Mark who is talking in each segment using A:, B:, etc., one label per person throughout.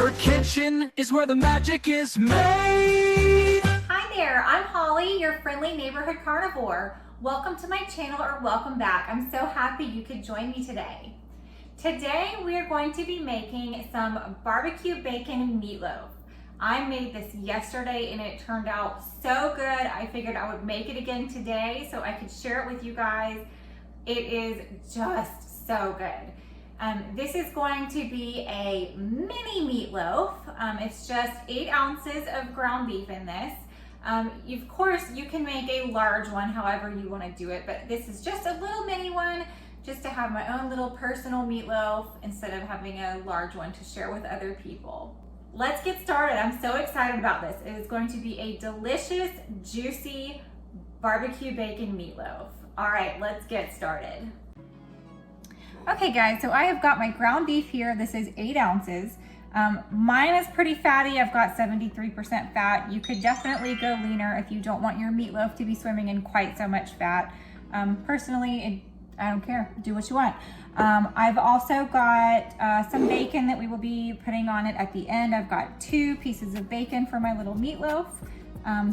A: Her kitchen is where the magic is made.
B: Hi there, I'm Holly, your friendly neighborhood carnivore. Welcome to my channel, or welcome back. I'm so happy you could join me today. Today we are going to be making some barbecue bacon meatloaf. I made this yesterday and it turned out so good. I figured I would make it again today so I could share it with you guys. It is just so good. This is going to be a mini meatloaf. It's just 8 ounces of ground beef in this. Of course, you can make a large one however you want to do it, but this is just a little mini one just to have my own little personal meatloaf instead of having a large one to share with other people. Let's get started. I'm so excited about this. It is going to be a delicious, juicy barbecue bacon meatloaf. All right, let's get started. Okay guys, so I have got my ground beef here. This is 8 ounces. Mine is pretty fatty. I've got 73% fat. You could definitely go leaner if you don't want your meatloaf to be swimming in quite so much fat. Personally, I don't care, do what you want. I've also got some bacon that we will be putting on it at the end. I've got 2 pieces of bacon for my little meatloaf.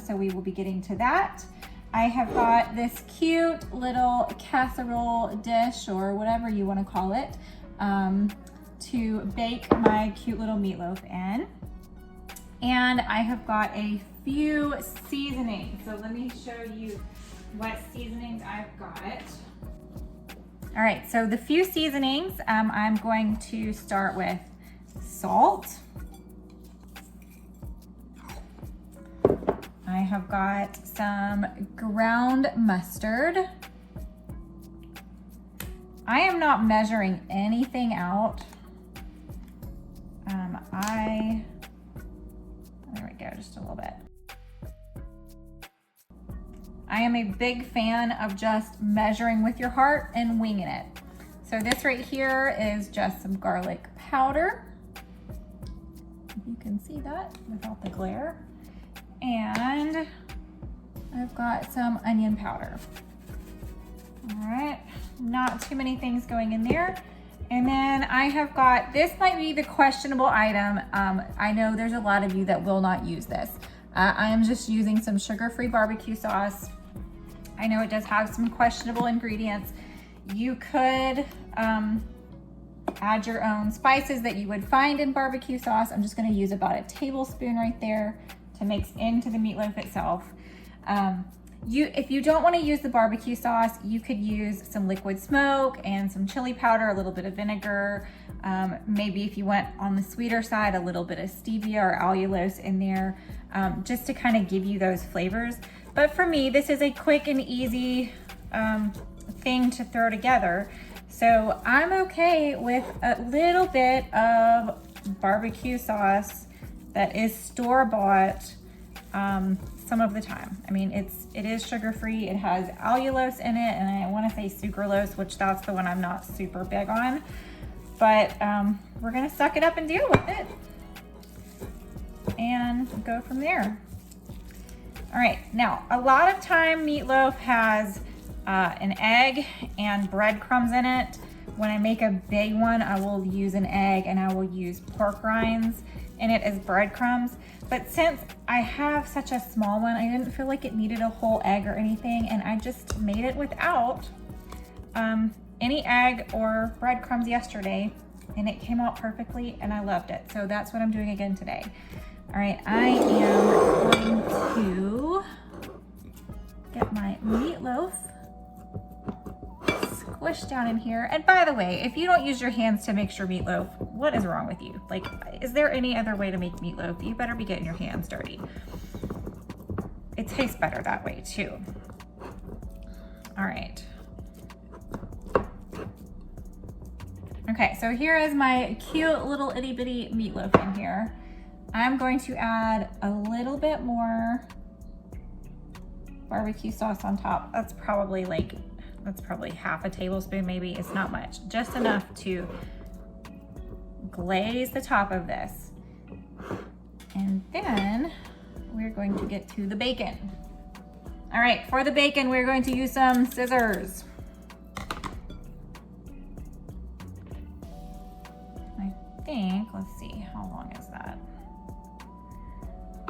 B: So we will be getting to that. I have got this cute little casserole dish, or whatever you want to call it, to bake my cute little meatloaf in. And I have got a few seasonings. So let me show you what seasonings I've got. All right, so the few seasonings, I'm going to start with salt. I have got some ground mustard. I am not measuring anything out. There we go, just a little bit. I am a big fan of just measuring with your heart and winging it. So this right here is just some garlic powder. You can see that without the glare. And I've got some onion powder. All right, not too many things going in there. And then I have got, this might be the questionable item. I know there's a lot of you that will not use this. I am just using some sugar-free barbecue sauce. I know it does have some questionable ingredients. You could add your own spices that you would find in barbecue sauce. I'm just gonna use about a tablespoon right there to mix into the meatloaf itself. If you don't want to use the barbecue sauce, you could use some liquid smoke and some chili powder, a little bit of vinegar. Maybe if you went on the sweeter side, a little bit of stevia or allulose in there, just to kind of give you those flavors. But for me, this is a quick and easy thing to throw together. So I'm okay with a little bit of barbecue sauce that is store-bought some of the time. I mean, it is sugar-free. It has allulose in it, and I want to say sucralose, which that's the one I'm not super big on. But we're gonna suck it up and deal with it and go from there. All right, now a lot of time meatloaf has an egg and breadcrumbs in it. When I make a big one, I will use an egg and I will use pork rinds in it as breadcrumbs. But since I have such a small one, I didn't feel like it needed a whole egg or anything, and I just made it without any egg or breadcrumbs yesterday, and it came out perfectly and I loved it. So that's what I'm doing again today. All right, I am going to get my meatloaf squished down in here. And by the way, if you don't use your hands to mix your meatloaf, what is wrong with you? Like, is there any other way to make meatloaf? You better be getting your hands dirty. It tastes better that way too. All right. Okay, so here is my cute little itty bitty meatloaf in here. I'm going to add a little bit more barbecue sauce on top. That's probably half a tablespoon maybe. It's not much, just enough to glaze the top of this. And then we're going to get to the bacon. All right, for the bacon, we're going to use some scissors. I think, let's see, How long is that?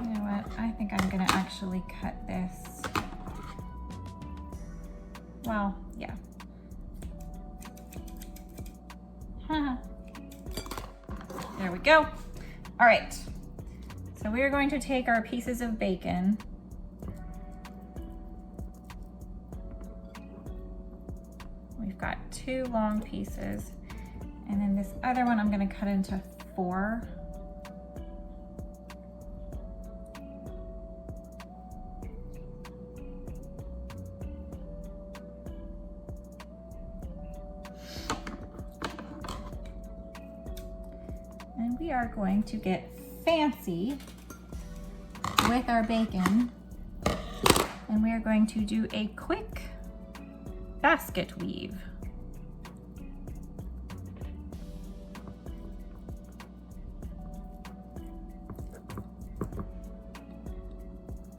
B: You know what? I think I'm gonna actually cut this. Well, yeah. There we go. All right. So we are going to take our pieces of bacon. We've got 2 long pieces. And then this other one I'm gonna cut into 4. And we are going to get fancy with our bacon. And we are going to do a quick basket weave.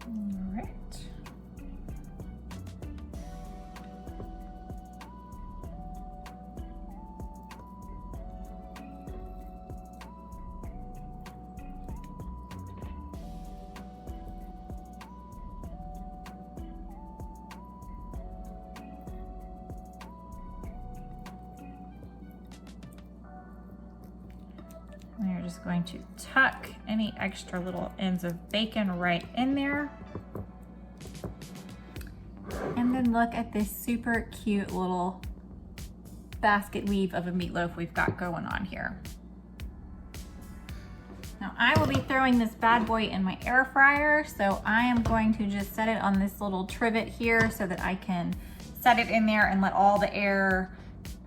B: All right. We're just going to tuck any extra little ends of bacon right in there. And then look at this super cute little basket weave of a meatloaf we've got going on here. Now I will be throwing this bad boy in my air fryer, so I am going to just set it on this little trivet here so that I can set it in there and let all the air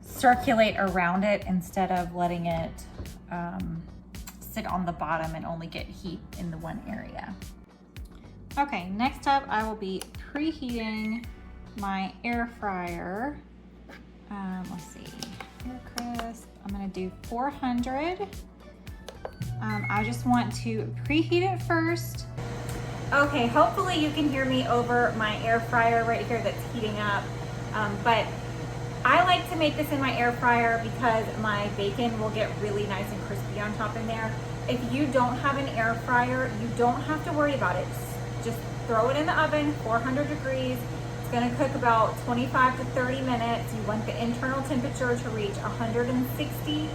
B: circulate around it instead of letting it sit on the bottom and only get heat in the one area. Okay, next up I will be preheating my air fryer. Let's see, air crisp, I'm gonna do 400. I just want to preheat it first. Okay, hopefully you can hear me over my air fryer right here that's heating up, but I like to make this in my air fryer because my bacon will get really nice and crispy on top in there. If you don't have an air fryer, you don't have to worry about it. Just throw it in the oven, 400 degrees. It's gonna cook about 25 to 30 minutes. You want the internal temperature to reach 160.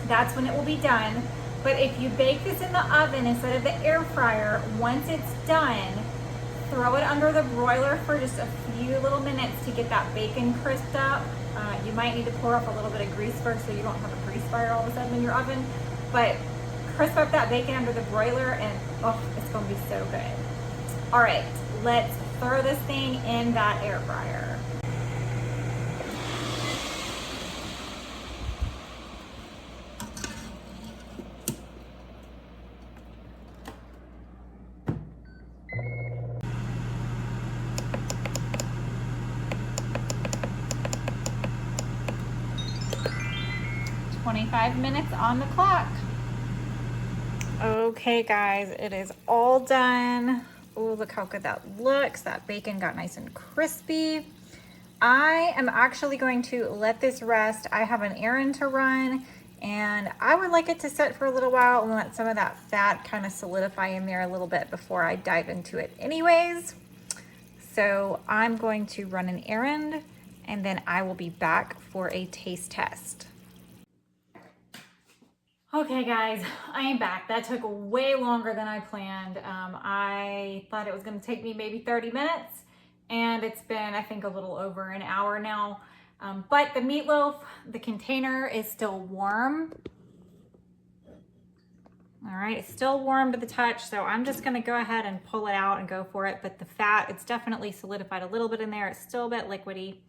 B: That's when it will be done. But if you bake this in the oven instead of the air fryer, once it's done, throw it under the broiler for just a few little minutes to get that bacon crisped up. You might need to pour off a little bit of grease first so you don't have a grease fire all of a sudden in your oven. But crisp up that bacon under the broiler and oh, it's gonna be so good. All right, let's throw this thing in that air fryer. .25 minutes on the clock. Okay guys, it is all done. Oh, look how good that looks. That bacon got nice and crispy. I am actually going to let this rest. I have an errand to run and I would like it to sit for a little while and let some of that fat kind of solidify in there a little bit before I dive into it anyways. So I'm going to run an errand and then I will be back for a taste test. Okay guys, I am back. That took way longer than I planned. I thought it was gonna take me maybe 30 minutes and it's been, I think, a little over an hour now. But the meatloaf, the container is still warm. All right, it's still warm to the touch, so I'm just gonna go ahead and pull it out and go for it. But the fat, it's definitely solidified a little bit in there. It's still a bit liquidy,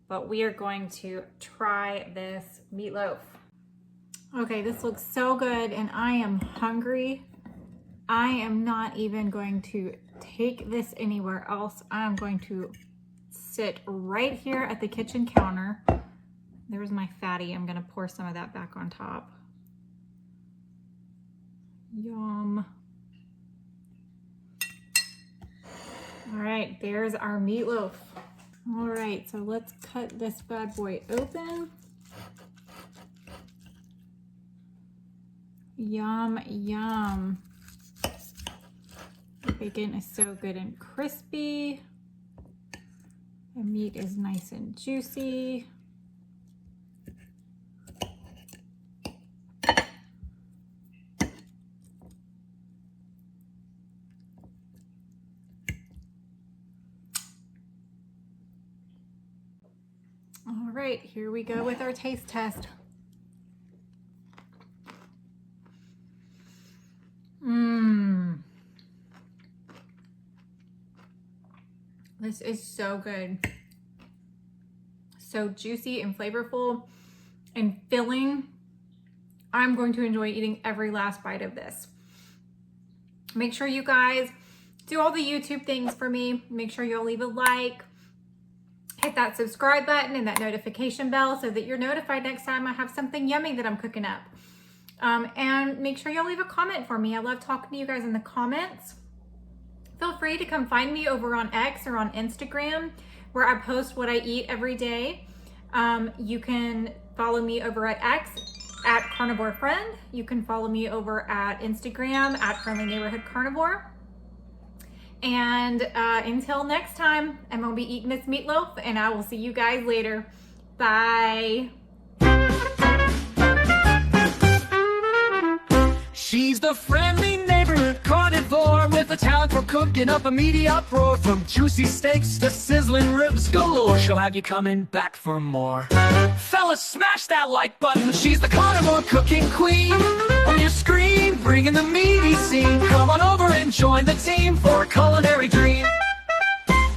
B: but we are going to try this meatloaf. Okay, this looks so good and I am hungry. I am not even going to take this anywhere else. I'm going to sit right here at the kitchen counter. There's my fatty. I'm gonna pour some of that back on top. Yum. All right, there's our meatloaf. All right, so let's cut this bad boy open. Yum, yum. The bacon is so good and crispy. The meat is nice and juicy. All right, here we go with our taste test. This is so good. So juicy and flavorful and filling. I'm going to enjoy eating every last bite of this. Make sure you guys do all the YouTube things for me. Make sure you'll leave a like, hit that subscribe button and that notification bell so that you're notified next time I have something yummy that I'm cooking up. And make sure you'll leave a comment for me. I love talking to you guys in the comments. Feel free to come find me over on X or on Instagram where I post what I eat every day. You can follow me over at X at Carnivore Friend. You can follow me over at Instagram at Friendly Neighborhood Carnivore. And until next time, I'm gonna be eating this meatloaf and I will see you guys later. Bye.
A: She's the friendly neighborhood carnivore with a talent for cooking up a meaty uproar. From juicy steaks to sizzling ribs galore, she'll have you coming back for more. Fellas, smash that like button. She's the carnivore cooking queen. On your screen, bringing the meaty scene. Come on over and join the team for a culinary dream.